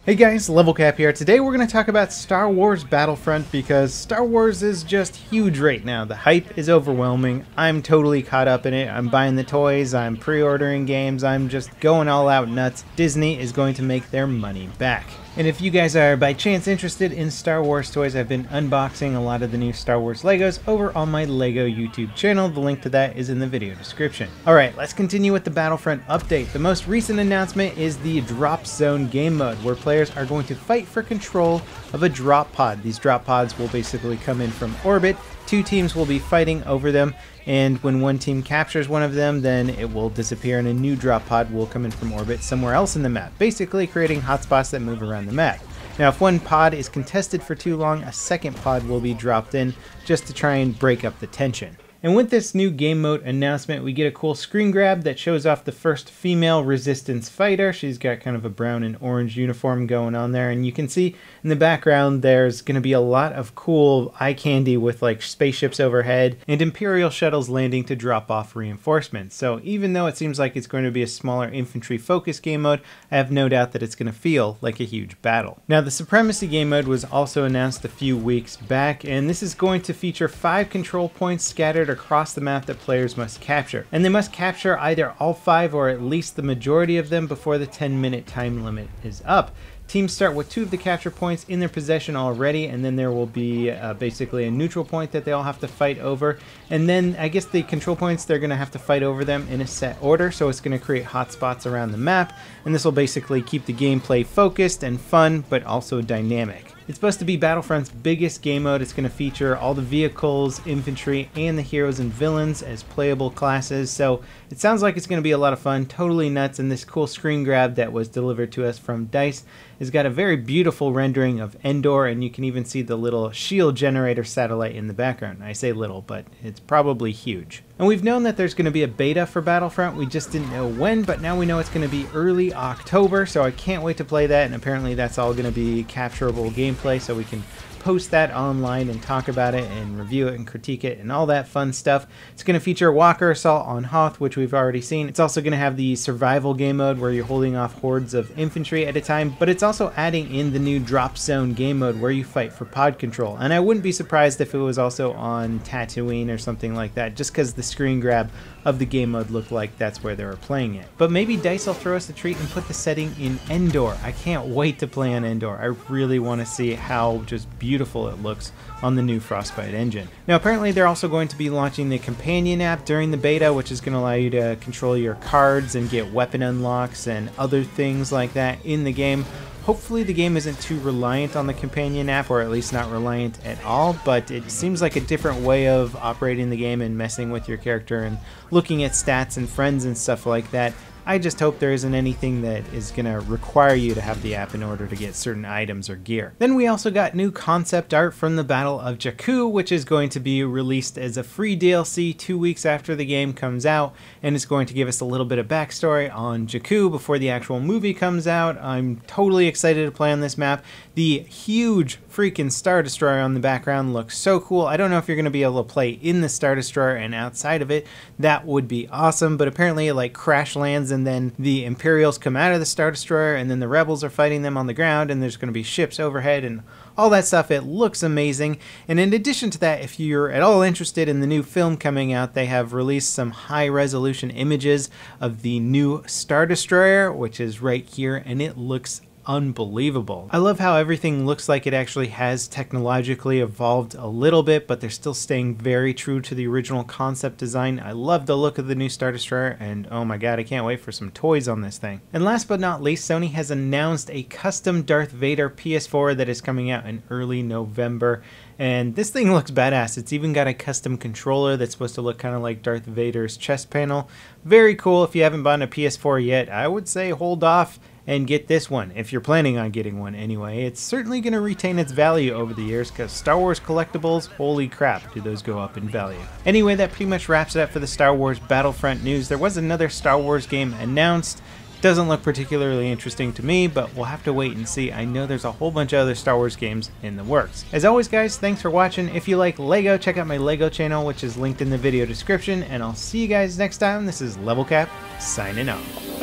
Hey guys, LevelCap here. Today we're going to talk about Star Wars Battlefront because Star Wars is just huge right now. The hype is overwhelming. I'm totally caught up in it. I'm buying the toys, I'm pre-ordering games, I'm just going all out nuts. Disney is going to make their money back. And if you guys are by chance interested in Star Wars toys, I've been unboxing a lot of the new Star Wars Legos over on my Lego YouTube channel. The link to that is in the video description. Alright, let's continue with the Battlefront update. The most recent announcement is the Drop Zone game mode, where players are going to fight for control of a drop pod. These drop pods will basically come in from orbit. Two teams will be fighting over them, and when one team captures one of them, then it will disappear and a new drop pod will come in from orbit somewhere else in the map, basically creating hotspots that move around the map. Now, if one pod is contested for too long, a second pod will be dropped in just to try and break up the tension. And with this new game mode announcement, we get a cool screen grab that shows off the first female resistance fighter. She's got kind of a brown and orange uniform going on there, and you can see in the background there's going to be a lot of cool eye candy with like spaceships overhead and Imperial shuttles landing to drop off reinforcements. So even though it seems like it's going to be a smaller infantry focused game mode, I have no doubt that it's going to feel like a huge battle. Now, the Supremacy game mode was also announced a few weeks back, and this is going to feature 5 control points scattered across the map that players must capture. And they must capture either all 5 or at least the majority of them before the 10-minute time limit is up. Teams start with 2 of the capture points in their possession already, and then there will be basically a neutral point that they all have to fight over. And then I guess the control points, they're going to have to fight over them in a set order, so it's going to create hotspots around the map, and this will basically keep the gameplay focused and fun, but also dynamic. It's supposed to be Battlefront's biggest game mode. It's going to feature all the vehicles, infantry, and the heroes and villains as playable classes, so it sounds like it's going to be a lot of fun, totally nuts, and this cool screen grab that was delivered to us from DICE has got a very beautiful rendering of Endor, and you can even see the little shield generator satellite in the background. I say little, but it's probably huge. And we've known that there's going to be a beta for Battlefront. We just didn't know when, but now we know it's going to be early October, so I can't wait to play that, and apparently that's all going to be capturable gameplay, so we can post that online and talk about it and review it and critique it and all that fun stuff. It's going to feature Walker Assault on Hoth, which we've already seen. It's also going to have the survival game mode where you're holding off hordes of infantry at a time, but it's also adding in the new Drop Zone game mode where you fight for pod control. And I wouldn't be surprised if it was also on Tatooine or something like that, just because the screen grab of the game mode looked like that's where they were playing it. But maybe DICE will throw us a treat and put the setting in Endor. I can't wait to play on Endor. I really want to see how just beautiful it looks on the new Frostbite engine. Now, apparently they're also going to be launching the companion app during the beta, which is going to allow you to control your cards and get weapon unlocks and other things like that in the game. Hopefully the game isn't too reliant on the companion app, or at least not reliant at all, but it seems like a different way of operating the game and messing with your character and looking at stats and friends and stuff like that. I just hope there isn't anything that is going to require you to have the app in order to get certain items or gear. Then we also got new concept art from the Battle of Jakku, which is going to be released as a free DLC 2 weeks after the game comes out, and it's going to give us a little bit of backstory on Jakku before the actual movie comes out. I'm totally excited to play on this map. The huge freaking Star Destroyer on the background looks so cool. I don't know if you're going to be able to play in the Star Destroyer and outside of it. That would be awesome, but apparently it like crash lands and then the Imperials come out of the Star Destroyer and then the Rebels are fighting them on the ground, and there's going to be ships overhead and all that stuff. It looks amazing. And in addition to that, if you're at all interested in the new film coming out, they have released some high resolution images of the new Star Destroyer, which is right here, and it looks unbelievable. I love how everything looks like it actually has technologically evolved a little bit, but they're still staying very true to the original concept design. I love the look of the new Star Destroyer, and oh my god, I can't wait for some toys on this thing. And last but not least, Sony has announced a custom Darth Vader PS4 that is coming out in early November. And this thing looks badass. It's even got a custom controller that's supposed to look kind of like Darth Vader's chest panel. Very cool. If you haven't bought a PS4 yet, I would say hold off and get this one, if you're planning on getting one anyway. It's certainly going to retain its value over the years, because Star Wars collectibles, holy crap, do those go up in value. Anyway, that pretty much wraps it up for the Star Wars Battlefront news. There was another Star Wars game announced. Doesn't look particularly interesting to me, but we'll have to wait and see. I know there's a whole bunch of other Star Wars games in the works. As always, guys, thanks for watching. If you like Lego, check out my Lego channel, which is linked in the video description, and I'll see you guys next time. This is LevelCap, signing off.